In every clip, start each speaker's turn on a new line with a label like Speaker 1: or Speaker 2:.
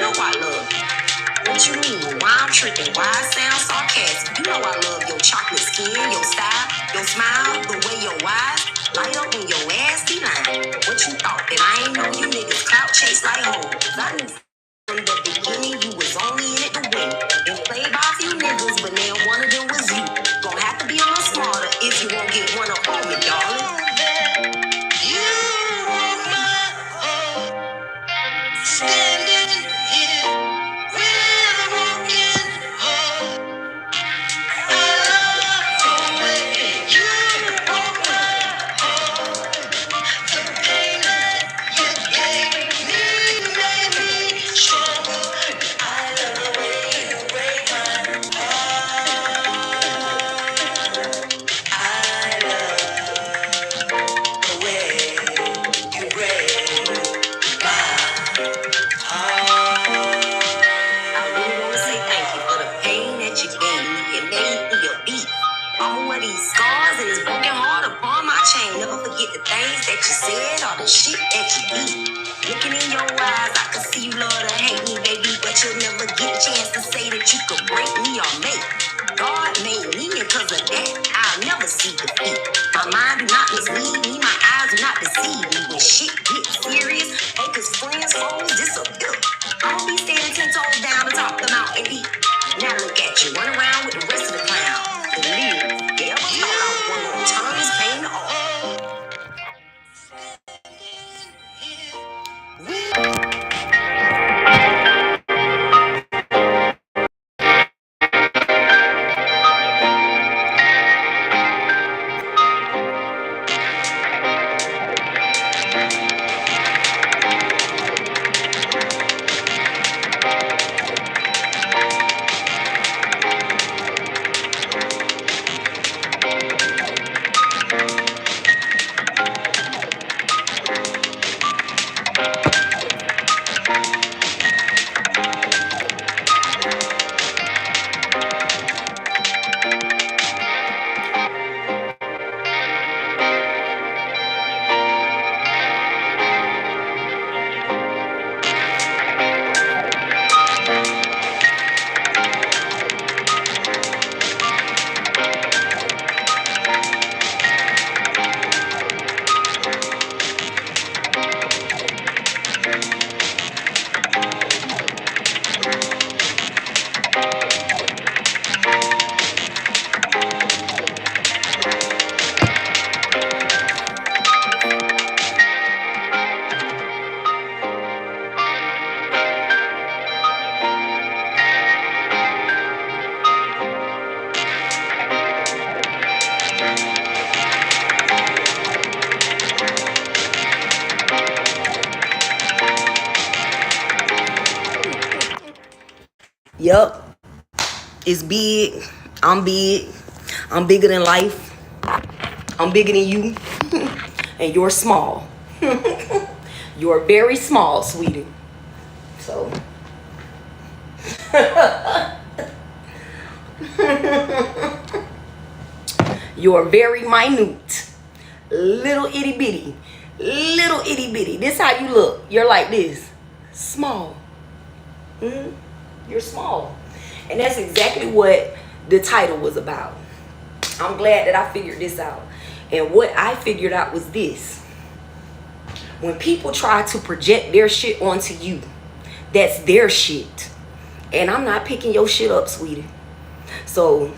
Speaker 1: know I love you. What you mean? Why I'm tripping? Why I sound sarcastic? You know I love your chocolate skin, your style, your smile, the way your eyes light up when your ass be lying. What you thought? That I ain't know you niggas clout chase like hoes? I knew from the beginning you was only in it to win. You played by a few niggas, but now one of them was you. Gonna have to be a little smarter if you won't get one up on me, darling. You want my heart, standing here with a broken heart. I love the way you broke my heart. The pain that you gave me made me stronger. I love the way you break my heart. I love the way you break my heart. I really wanna say thank you for the pain that you gave me. It made me a beat. All of these scars and this broken heart upon my chain. Never forget the things that you said or the shit that you did. Looking in your eyes, I can see you love to hate me, baby, but you'll never get a chance to say that you could break me or make. God made me, and cause of that, I'll never see defeat. My mind do not mislead me, my eyes do not deceive me. When shit gets serious, acres, friends, foes disappear. I'll be standing 10 toes down atop the mountain deep. Now look at you, run around with the rest of the clowns. The lyrics, you ever thought I was gonna turn this pain to art? Yup, it's big. I'm big. I'm bigger than life. I'm bigger than you. And you're small. You're very small, sweetie. So. You're very minute. Little itty bitty. Little itty bitty. This how you look. You're like this. Small. You're small. And that's exactly what the title was about. I'm glad that I figured this out. And what I figured out was this. When people try to project their shit onto you, that's their shit. And I'm not picking your shit up, sweetie. So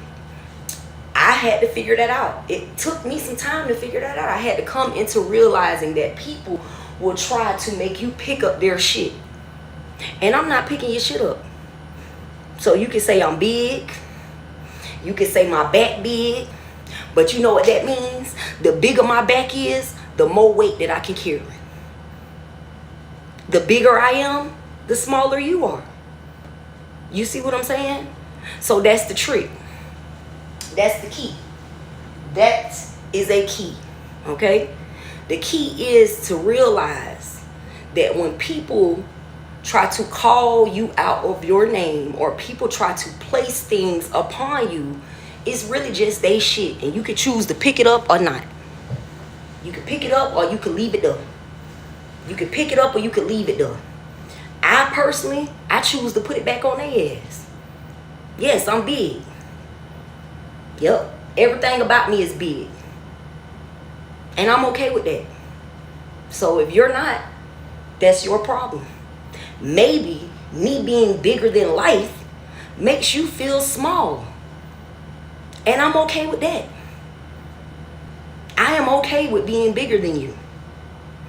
Speaker 1: I had to figure that out. It took me some time to figure that out. I had to come into realizing that people will try to make you pick up their shit. And I'm not picking your shit up. So you can say I'm big. You can say my back big. But you know what that means? The bigger my back is, the more weight that I can carry. The bigger I am, the smaller you are. You see what I'm saying? So that's the trick. That's the key. That is a key. Okay? The key is to realize that when people try to call you out of your name, or people try to place things upon you, it's really just they shit, and you can choose to pick it up or not. You can pick it up or you can leave it there. You can pick it up or you can leave it there. I personally, I choose to put it back on their ass. Yes, I'm big. Yep. Everything about me is big. And I'm okay with that. So if you're not, that's your problem. Maybe me being bigger than life makes you feel small. And I'm okay with that. I am okay with being bigger than you.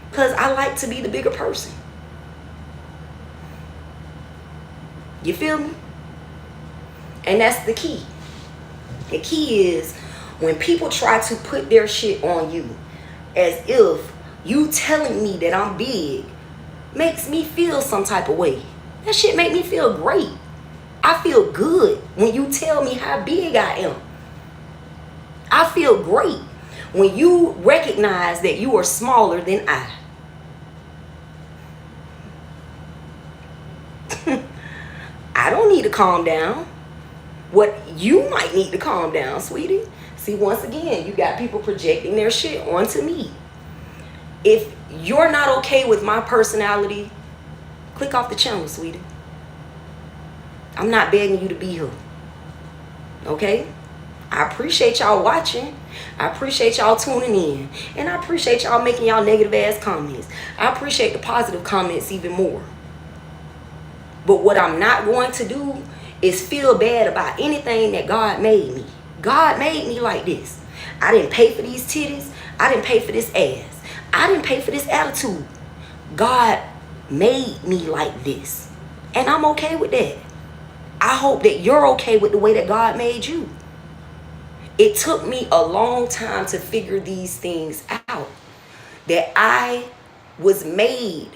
Speaker 1: Because I like to be the bigger person. You feel me? And that's the key. The key is when people try to put their shit on you as if you telling me that I'm big makes me feel some type of way. That shit make me feel great. I feel good when you tell me how big I am. I feel great when you recognize that you are smaller than I. I don't need to calm down. What you might need to calm down, sweetie. See, once again, you got people projecting their shit onto me. If you're not okay with my personality, click off the channel, sweetie. I'm not begging you to be here. Okay? I appreciate y'all watching. I appreciate y'all tuning in. And I appreciate y'all making y'all negative ass comments. I appreciate the positive comments even more. But what I'm not going to do is feel bad about anything that God made me. God made me like this. I didn't pay for these titties. I didn't pay for this ass. I didn't pay for this attitude. God made me like this. And I'm okay with that. I hope that you're okay with the way that God made you. It took me a long time to figure these things out. That I was made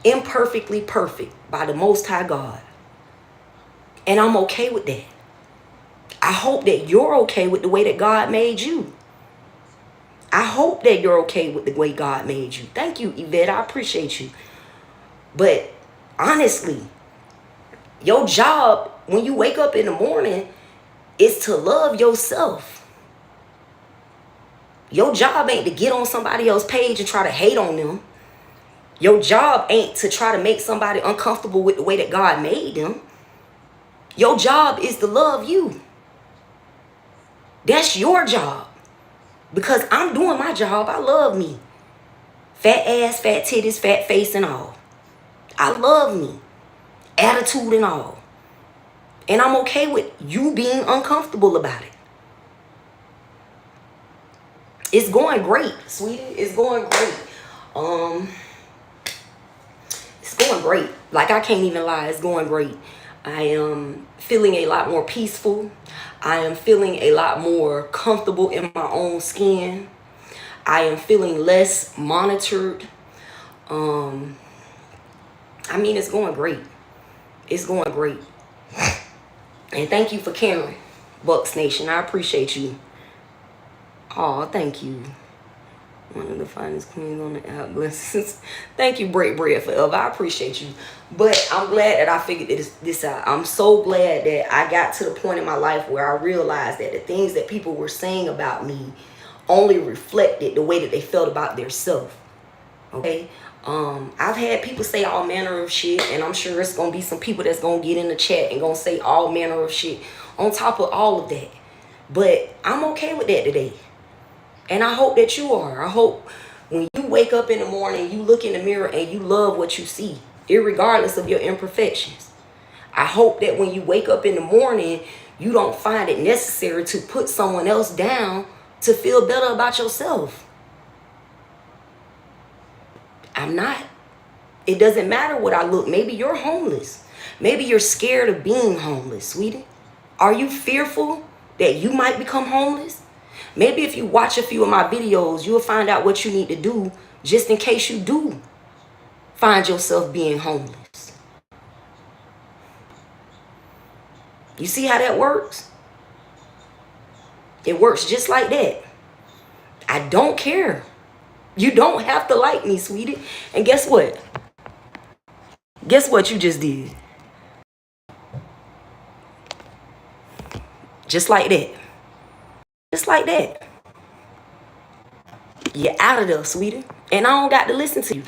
Speaker 1: imperfectly perfect by the Most High God. And I'm okay with that. I hope that you're okay with the way that God made you. I hope that you're okay with the way God made you. Thank you, Yvette. I appreciate you. But honestly, your job when you wake up in the morning is to love yourself. Your job ain't to get on somebody else's page and try to hate on them. Your job ain't to try to make somebody uncomfortable with the way that God made them. Your job is to love you. That's your job. Because I'm doing my job. I love me. Fat ass, fat titties, fat face and all. I love me. Attitude and all. And I'm okay with you being uncomfortable about it. It's going great, sweetie. It's going great. It's going great. Like, I can't even lie. It's going great. I am feeling a lot more peaceful. I am feeling a lot more comfortable in my own skin. I am feeling less monitored. I mean, it's going great. It's going great. And thank you for caring, Bucks Nation. I appreciate you. Oh, thank you. One of the finest queens on the app. Blessings. Thank you, Break Bread Forever. I appreciate you. But I'm glad that I figured this out. I'm so glad that I got to the point in my life where I realized that the things that people were saying about me only reflected the way that they felt about their self. Okay? I've had people say all manner of shit, and I'm sure it's going to be some people that's going to get in the chat and going to say all manner of shit on top of all of that. But I'm okay with that today. And I hope that you are. I hope when you wake up in the morning, you look in the mirror and you love what you see, irregardless of your imperfections. I hope that when you wake up in the morning, you don't find it necessary to put someone else down to feel better about yourself. I'm not. It doesn't matter what I look. Maybe you're homeless. Maybe you're scared of being homeless, sweetie. Are you fearful that you might become homeless? Maybe if you watch a few of my videos, you'll find out what you need to do just in case you do find yourself being homeless. You see how that works? It works just like that. I don't care. You don't have to like me, sweetie. And guess what? Guess what you just did? Just like that. Just like that. You're out of there, sweetie. And I don't got to listen to you.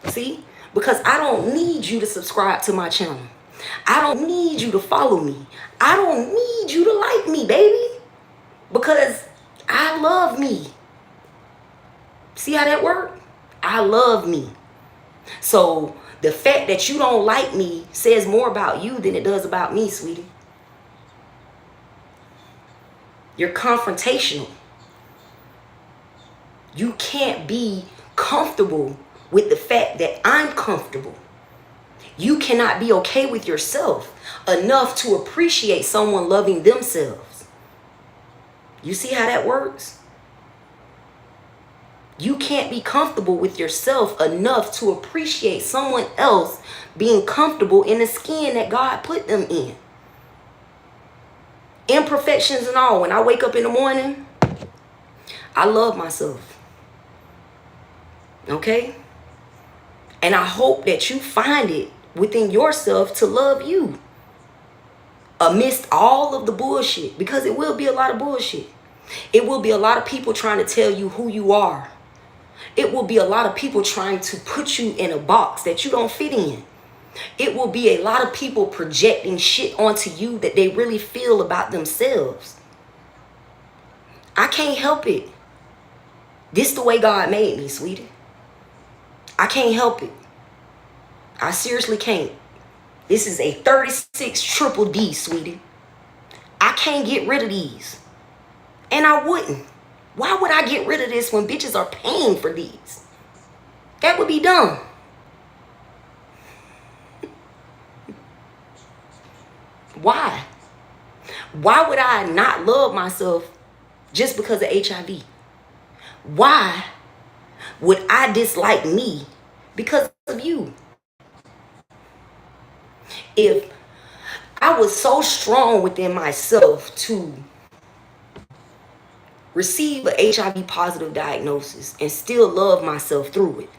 Speaker 1: See? Because I don't need you to subscribe to my channel. I don't need you to follow me. I don't need you to like me, baby. Because I love me. See how that works? I love me. So the fact that you don't like me says more about you than it does about me, sweetie. You're confrontational. You can't be comfortable with the fact that I'm comfortable. You cannot be okay with yourself enough to appreciate someone loving themselves. You see how that works? You can't be comfortable with yourself enough to appreciate someone else being comfortable in the skin that God put them in. Imperfections and all. When I wake up in the morning, I love myself. Okay? And I hope that you find it within yourself to love you amidst all of the bullshit, because it will be a lot of bullshit. It will be a lot of people trying to tell you who you are. It will be a lot of people trying to put you in a box that you don't fit in. It will be a lot of people projecting shit onto you that they really feel about themselves. I can't help it. This is the way God made me, sweetie. I can't help it. I seriously can't. This is a 36 triple D, sweetie. I can't get rid of these. And I wouldn't. Why would I get rid of this when bitches are paying for these? That would be dumb. Why? Why would I not love myself just because of HIV? Why would I dislike me because of you? If I was so strong within myself to receive an HIV positive diagnosis and still love myself through it,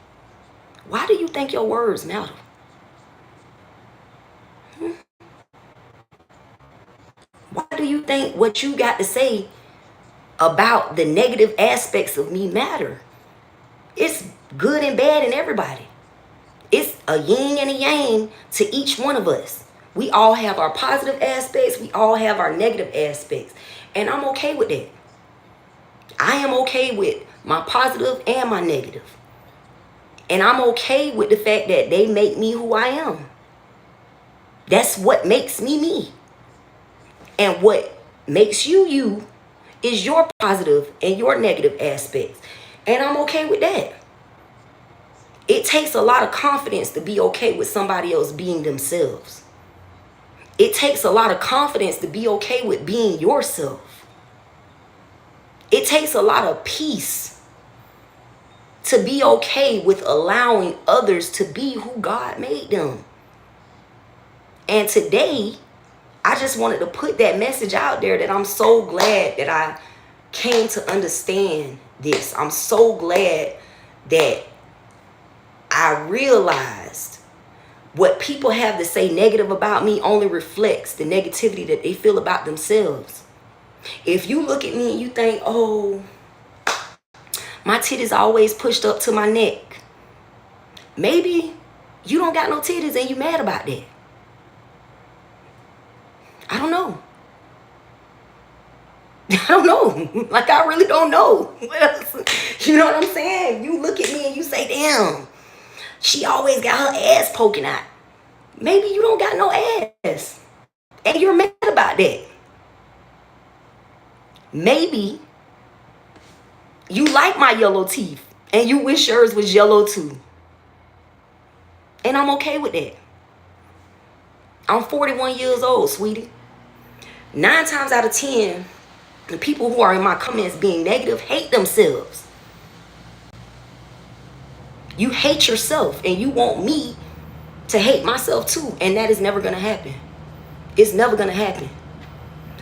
Speaker 1: why do you think your words matter? Why do you think what you got to say about the negative aspects of me matter? It's good and bad in everybody. It's a yin and a yang to each one of us. We all have our positive aspects. We all have our negative aspects. And I'm okay with that. I am okay with my positive and my negative. And I'm okay with the fact that they make me who I am. That's what makes me me. And what makes you you is your positive and your negative aspects. And I'm okay with that. It takes a lot of confidence to be okay with somebody else being themselves. It takes a lot of confidence to be okay with being yourself. It takes a lot of peace to be okay with allowing others to be who God made them. And today, I just wanted to put that message out there that I'm so glad that I came to understand this. I'm so glad that I realized what people have to say negative about me only reflects the negativity that they feel about themselves. If you look at me and you think, oh, my titties always pushed up to my neck, maybe you don't got no titties and you mad about that. I don't know. I don't know. Like, I really don't know. You know what I'm saying? You look at me and you say, damn, she always got her ass poking out. Maybe you don't got no ass. And you're mad about that. Maybe you like my yellow teeth and you wish yours was yellow too. And I'm okay with that. I'm 41 years old, sweetie. 9 times out of 10, the people who are in my comments being negative hate themselves. You hate yourself and you want me to hate myself too. And that is never going to happen. It's never going to happen.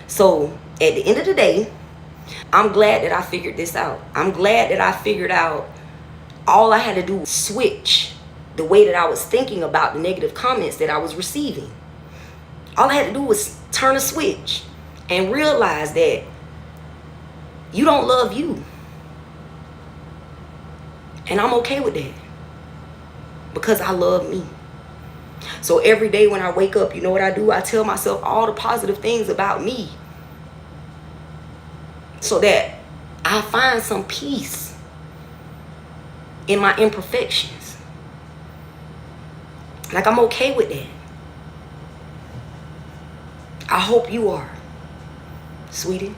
Speaker 1: So at the end of the day, I'm glad that I figured this out. I'm glad that I figured out all I had to do was switch the way that I was thinking about the negative comments that I was receiving. All I had to do was turn a switch and realize that you don't love you. And I'm okay with that. because I love me. So every day when I wake up, you know what I do? I tell myself all the positive things about me so that I find some peace in my imperfections. Like, I'm okay with that. I hope you are, sweetie.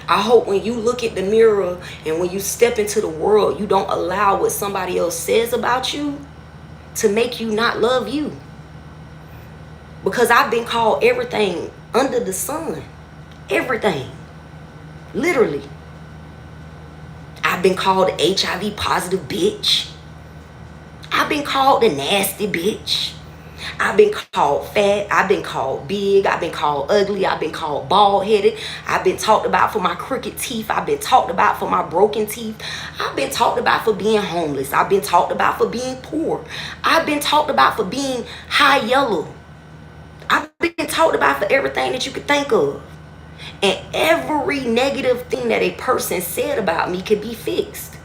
Speaker 1: I hope when you look at the mirror and when you step into the world, you don't allow what somebody else says about you to make you not love you. Because I've been called everything under the sun. Everything. Literally. I've been called the HIV positive bitch. I've been called the nasty bitch. I've been called fat. I've been called big. I've been called ugly. I've been called bald-headed. I've been talked about for my crooked teeth. I've been talked about for my broken teeth. I've been talked about for being homeless. I've been talked about for being poor. I've been talked about for being high yellow. I've been talked about for everything that you could think of. And every negative thing that a person said about me could be fixed.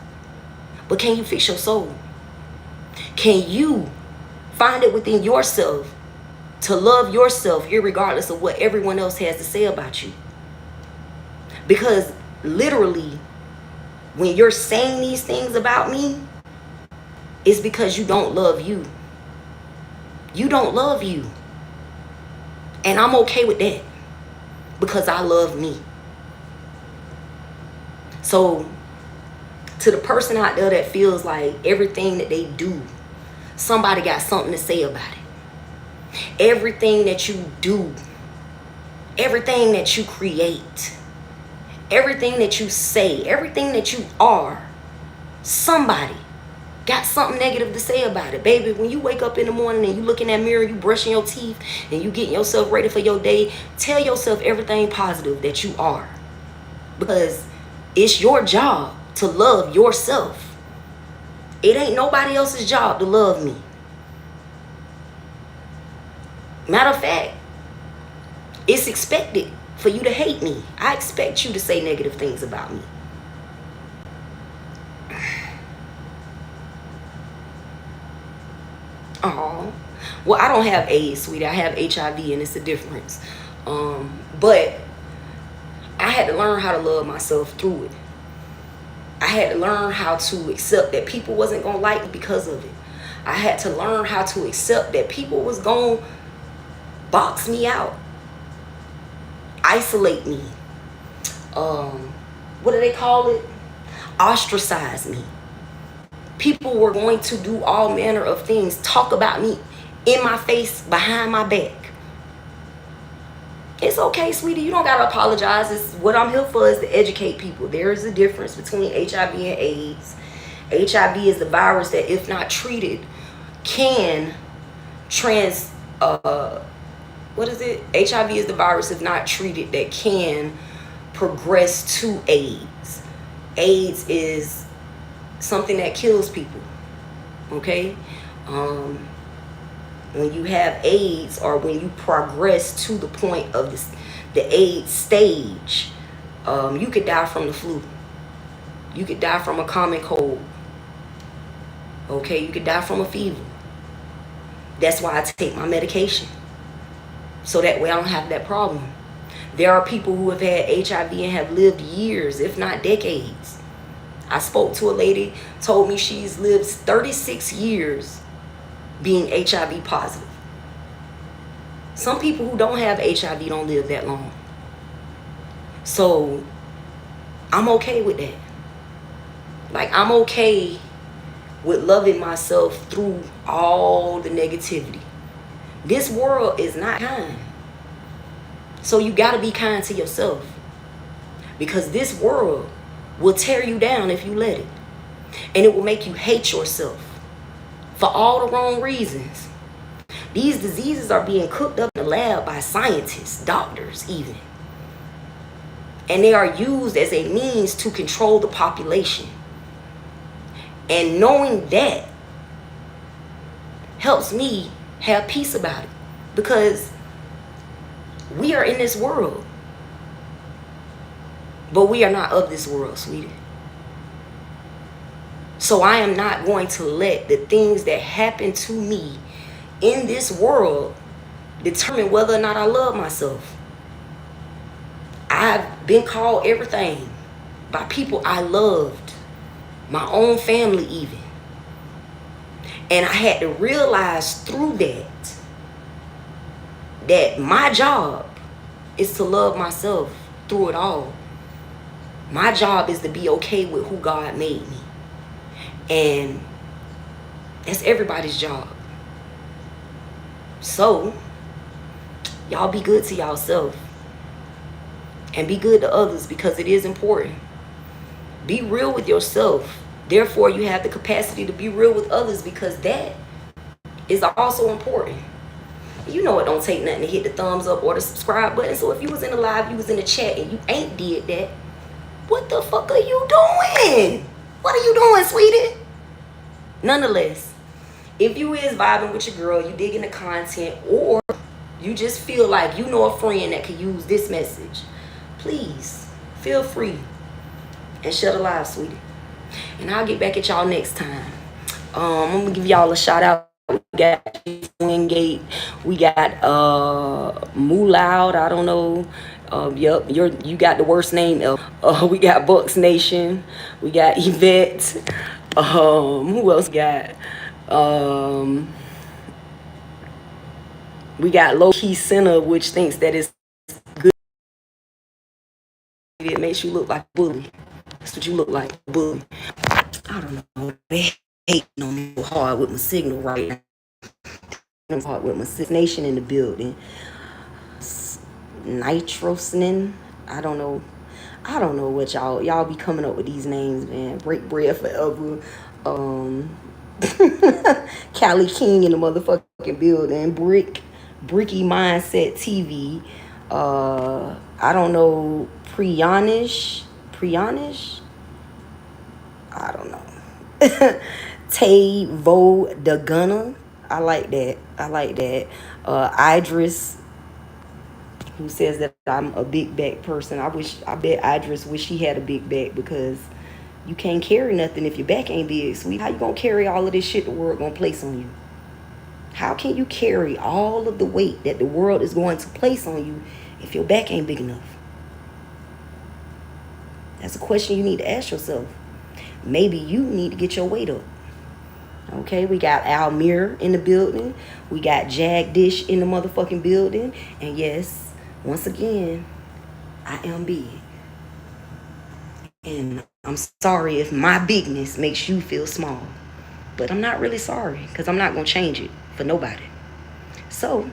Speaker 1: But can you fix your soul? Can you find it within yourself to love yourself irregardless of what everyone else has to say about you? Because literally, when you're saying these things about me, it's because you don't love you. You don't love you. And I'm okay with that because I love me. So to the person out there that feels like everything that they do, somebody got something to say about it. Everything that you do, everything that you create, everything that you say, everything that you are, somebody got something negative to say about it. Baby, when you wake up in the morning and you look in that mirror, you brushing your teeth and you getting yourself ready for your day, tell yourself everything positive that you are. Because it's your job to love yourself. It ain't nobody else's job to love me. Matter of fact, it's expected for you to hate me. I expect you to say negative things about me. Oh, well, I don't have AIDS, sweetie. I have HIV, and it's a difference. But I had to learn how to love myself through it. I had to learn how to accept that people wasn't gonna like me because of it. I had to learn how to accept that people was gonna box me out, isolate me. What do they call it? Ostracize me. People were going to do all manner of things, talk about me in my face, behind my back. It's okay, sweetie. You don't gotta apologize. It's what I'm here for is to educate people. There is a difference between HIV and AIDS. HIV is the virus that, if not treated, can HIV is the virus, if not treated, that can progress to AIDS. AIDS is something that kills people. Okay? When you have AIDS, or when you progress to the point of the AIDS stage, you could die from the flu. You could die from a common cold. Okay? You could die from a fever. That's why I take my medication. So that way I don't have that problem. There are people who have had HIV and have lived years, if not decades. I spoke to a lady, told me she's lived 36 years being HIV positive. Some people who don't have HIV don't live that long. So I'm okay with that. Like, I'm okay with loving myself through all the negativity. This world is not kind. So you gotta be kind to yourself. Because this world will tear you down if you let it. And it will make you hate yourself for all the wrong reasons. These diseases are being cooked up in the lab by scientists, doctors even. And they are used as a means to control the population. And knowing that helps me have peace about it. Because we are in this world. But we are not of this world, sweetie. So I am not going to let the things that happen to me in this world determine whether or not I love myself. I've been called everything by people I loved, my own family even. And I had to realize through that my job is to love myself through it all. My job is to be okay with who God made me. And that's everybody's job. So, y'all be good to yourself. And be good to others, because it is important. Be real with yourself. Therefore, you have the capacity to be real with others, because that is also important. You know it don't take nothing to hit the thumbs up or the subscribe button. So if you was in the live, you was in the chat, and you ain't did that, what the fuck are you doing? What are you doing, sweetie? Nonetheless, if you is vibing with your girl, you digging the content, or you just feel like you know a friend that could use this message, please feel free and share the live, sweetie. And I'll get back at y'all next time. I'm gonna give y'all a shout out. We got Wingate, we got Mooloud, I don't know. Yep, you got the worst name ever. We got Bucks Nation, we got Yvette. Who else got? We got Low Key Center, which thinks that it's good. It makes you look like a bully. That's what you look like, a bully. I don't know. They hating on me hard with my signal right now. I'm hard with my nation in the building. Nitrosin. I don't know what y'all be coming up with these names, man. Break bread forever. Cali King in the motherfucking building. Bricky Mindset TV. I don't know. Priyanish. I don't know. Tay Vo the Gunner. I like that. Idris, who says that I'm a big back person. I bet Idris wish he had a big back, because you can't carry nothing if your back ain't big, sweet. How you gonna carry all of this shit the world gonna place on you? How can you carry all of the weight that the world is going to place on you if your back ain't big enough? That's a question you need to ask yourself. Maybe you need to get your weight up. Okay, we got Almir in the building. We got Jagdish in the motherfucking building. And yes, once again, I am big. And I'm sorry if my bigness makes you feel small. But I'm not really sorry, because I'm not going to change it for nobody. So